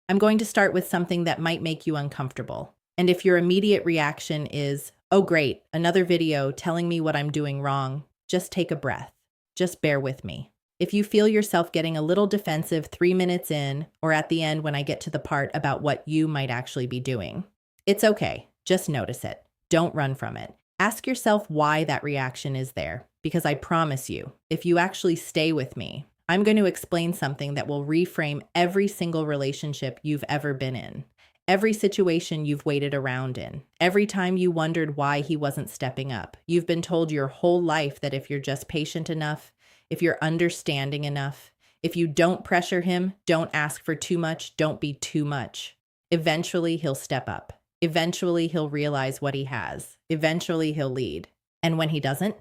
I'm going to start with something that might make you uncomfortable. And if your immediate reaction is, oh great, another video telling me what I'm doing wrong, just take a breath. Just bear with me. If you feel yourself getting a little defensive 3 minutes in, or at the end when I get to the part about what you might actually be doing, it's okay. Just notice it. Don't run from it. Ask yourself why that reaction is there, because I promise you, if you actually stay with me, I'm going to explain something that will reframe every single relationship you've ever been in, every situation you've waited around in, every time you wondered why he wasn't stepping up. You've been told your whole life that if you're just patient enough, if you're understanding enough, if you don't pressure him, don't ask for too much, don't be too much, eventually he'll step up. Eventually he'll realize what he has. Eventually he'll lead. And when he doesn't,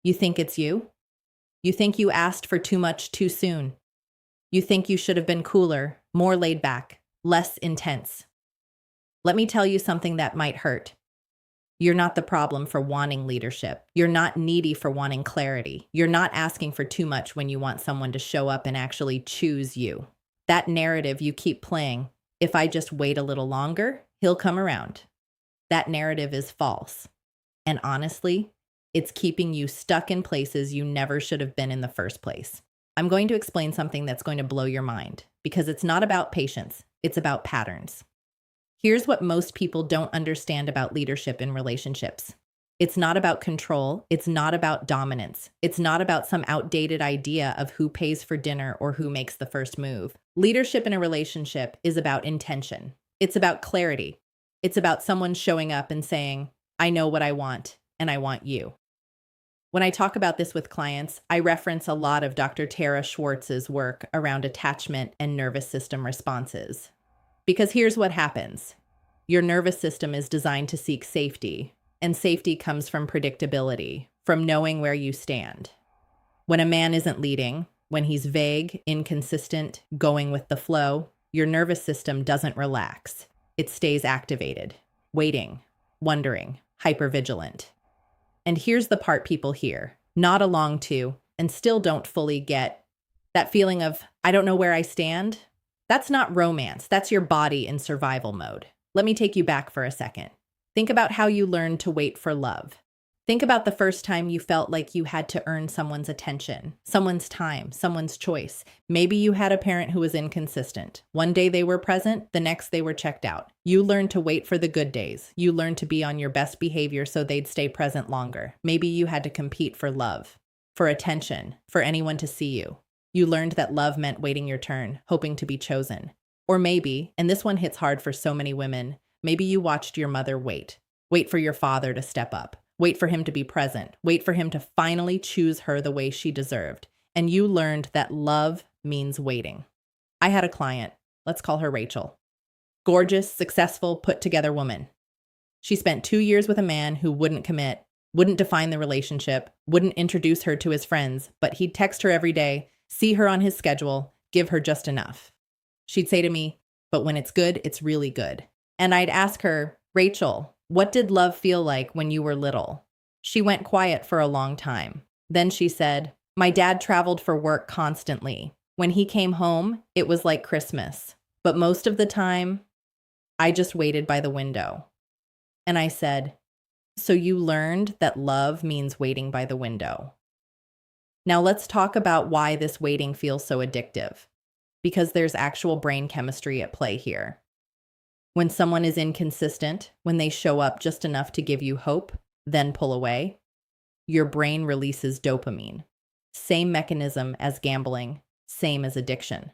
you think it's you? You think you asked for too much too soon. You think you should have been cooler, more laid back, less intense. Let me tell you something that might hurt. You're not the problem for wanting leadership. You're not needy for wanting clarity. You're not asking for too much when you want someone to show up and actually choose you. That narrative you keep playing, if I just wait a little longer, he'll come around. That narrative is false. And honestly, it's keeping you stuck in places you never should have been in the first place. I'm going to explain something that's going to blow your mind, because it's not about patience, it's about patterns. Here's what most people don't understand about leadership in relationships. It's not about control, it's not about dominance, it's not about some outdated idea of who pays for dinner or who makes the first move. Leadership in a relationship is about intention. It's about clarity. It's about someone showing up and saying, I know what I want, and I want you. When I talk about this with clients, I reference a lot of Dr. Tara Schwartz's work around attachment and nervous system responses. Because here's what happens. Your nervous system is designed to seek safety, and safety comes from predictability, from knowing where you stand. When a man isn't leading, when he's vague, inconsistent, going with the flow, your nervous system doesn't relax. It stays activated, waiting, wondering, hypervigilant. And here's the part people hear, nod along to, and still don't fully get. That feeling of, I don't know where I stand. That's not romance. That's your body in survival mode. Let me take you back for a second. Think about how you learned to wait for love. Think about the first time you felt like you had to earn someone's attention, someone's time, someone's choice. Maybe you had a parent who was inconsistent. One day they were present, the next they were checked out. You learned to wait for the good days. You learned to be on your best behavior so they'd stay present longer. Maybe you had to compete for love, for attention, for anyone to see you. You learned that love meant waiting your turn, hoping to be chosen. Or maybe, and this one hits hard for so many women, maybe you watched your mother wait for your father to step up. Wait for him to be present. Wait for him to finally choose her the way she deserved. And you learned that love means waiting. I had a client, let's call her Rachel. Gorgeous, successful, put-together woman. She spent 2 years with a man who wouldn't commit, wouldn't define the relationship, wouldn't introduce her to his friends, but he'd text her every day, see her on his schedule, give her just enough. She'd say to me, but when it's good, it's really good. And I'd ask her, Rachel, what did love feel like when you were little? She went quiet for a long time. Then she said, my dad traveled for work constantly. When he came home, it was like Christmas. But most of the time, I just waited by the window. And I said, so you learned that love means waiting by the window. Now let's talk about why this waiting feels so addictive. Because there's actual brain chemistry at play here. When someone is inconsistent, when they show up just enough to give you hope, then pull away, your brain releases dopamine. Same mechanism as gambling, same as addiction.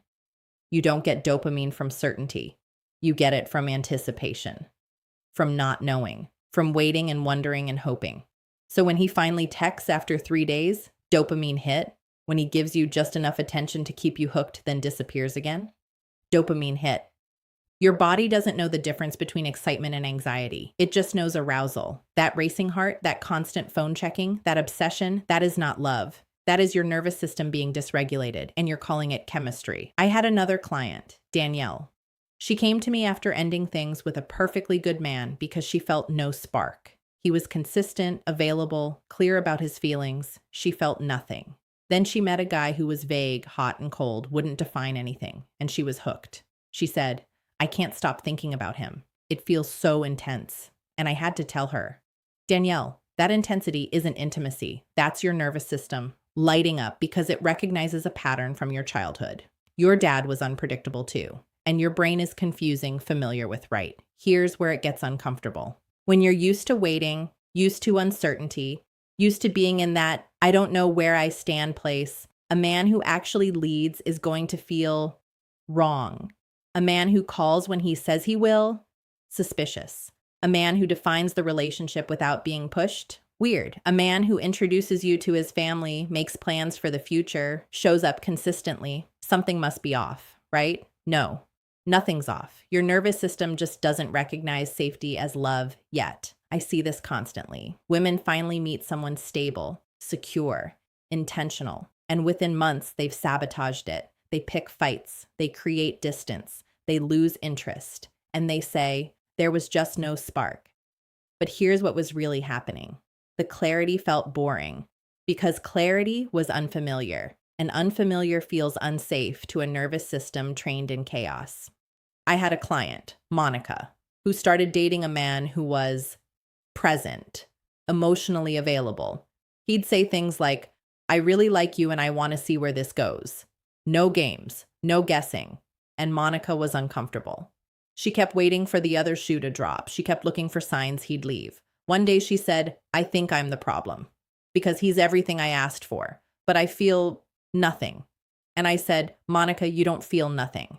You don't get dopamine from certainty. You get it from anticipation, from not knowing, from waiting and wondering and hoping. So when he finally texts after 3 days, dopamine hit. When he gives you just enough attention to keep you hooked, then disappears again, dopamine hit. Your body doesn't know the difference between excitement and anxiety. It just knows arousal. That racing heart, that constant phone checking, that obsession, that is not love. That is your nervous system being dysregulated, and you're calling it chemistry. I had another client, Danielle. She came to me after ending things with a perfectly good man because she felt no spark. He was consistent, available, clear about his feelings. She felt nothing. Then she met a guy who was vague, hot and cold, wouldn't define anything, and she was hooked. She said, I can't stop thinking about him. It feels so intense. And I had to tell her, Danielle, that intensity isn't intimacy. That's your nervous system lighting up because it recognizes a pattern from your childhood. Your dad was unpredictable too, and your brain is confusing familiar with right. Here's where it gets uncomfortable. When you're used to waiting, used to uncertainty, used to being in that I don't know where I stand place, a man who actually leads is going to feel wrong. A man who calls when he says he will, suspicious. A man who defines the relationship without being pushed, weird. A man who introduces you to his family, makes plans for the future, shows up consistently, something must be off, right? No, nothing's off. Your nervous system just doesn't recognize safety as love yet. I see this constantly. Women finally meet someone stable, secure, intentional, and within months, they've sabotaged it. They pick fights, they create distance, they lose interest, and they say, there was just no spark. But here's what was really happening. The clarity felt boring because clarity was unfamiliar, and unfamiliar feels unsafe to a nervous system trained in chaos. I had a client, Monica, who started dating a man who was present, emotionally available. He'd say things like, I really like you and I want to see where this goes. No games, no guessing. And Monica was uncomfortable. She kept waiting for the other shoe to drop. She kept looking for signs he'd leave. One day she said, I think I'm the problem because he's everything I asked for, but I feel nothing. And I said, Monica, you don't feel nothing.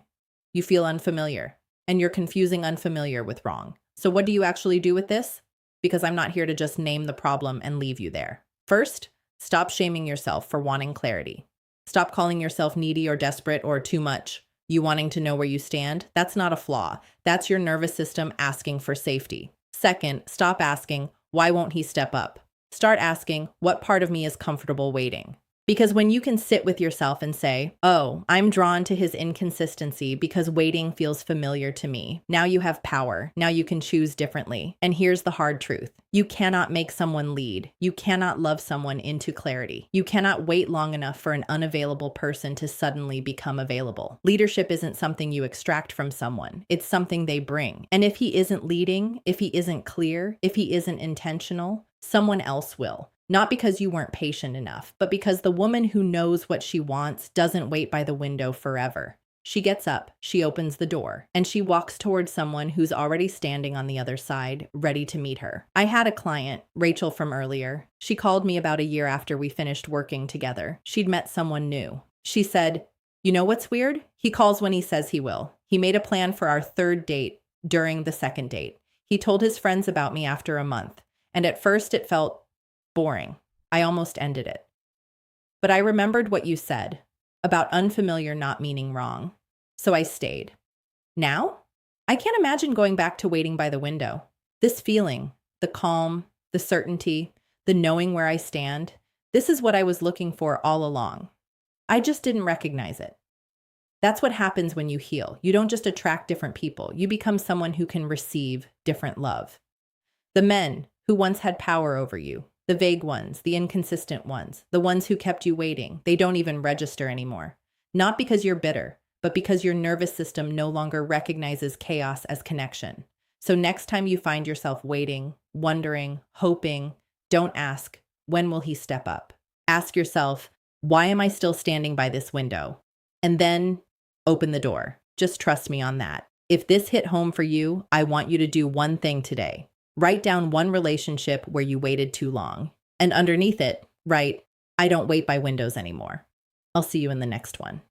You feel unfamiliar, and you're confusing unfamiliar with wrong. So what do you actually do with this? Because I'm not here to just name the problem and leave you there. First, stop shaming yourself for wanting clarity. Stop calling yourself needy or desperate or too much. You wanting to know where you stand, that's not a flaw. That's your nervous system asking for safety. Second, stop asking, why won't he step up? Start asking, what part of me is comfortable waiting? Because when you can sit with yourself and say, oh, I'm drawn to his inconsistency because waiting feels familiar to me. Now you have power. Now you can choose differently. And here's the hard truth. You cannot make someone lead. You cannot love someone into clarity. You cannot wait long enough for an unavailable person to suddenly become available. Leadership isn't something you extract from someone. It's something they bring. And if he isn't leading, if he isn't clear, if he isn't intentional, someone else will. Not because you weren't patient enough, but because the woman who knows what she wants doesn't wait by the window forever. She gets up, she opens the door, and she walks towards someone who's already standing on the other side, ready to meet her. I had a client, Rachel from earlier. She called me about a year after we finished working together. She'd met someone new. She said, you know what's weird? He calls when he says he will. He made a plan for our third date during the second date. He told his friends about me after a month, and at first it felt boring. I almost ended it. But I remembered what you said about unfamiliar not meaning wrong. So I stayed. Now, I can't imagine going back to waiting by the window. This feeling, the calm, the certainty, the knowing where I stand, this is what I was looking for all along. I just didn't recognize it. That's what happens when you heal. You don't just attract different people. You become someone who can receive different love. The men who once had power over you, the vague ones, the inconsistent ones, the ones who kept you waiting, they don't even register anymore. Not because you're bitter, but because your nervous system no longer recognizes chaos as connection. So next time you find yourself waiting, wondering, hoping, don't ask, when will he step up? Ask yourself, why am I still standing by this window? And then open the door. Just trust me on that. If this hit home for you, I want you to do one thing today. Write down one relationship where you waited too long. And underneath it, write, I don't wait by windows anymore. I'll see you in the next one.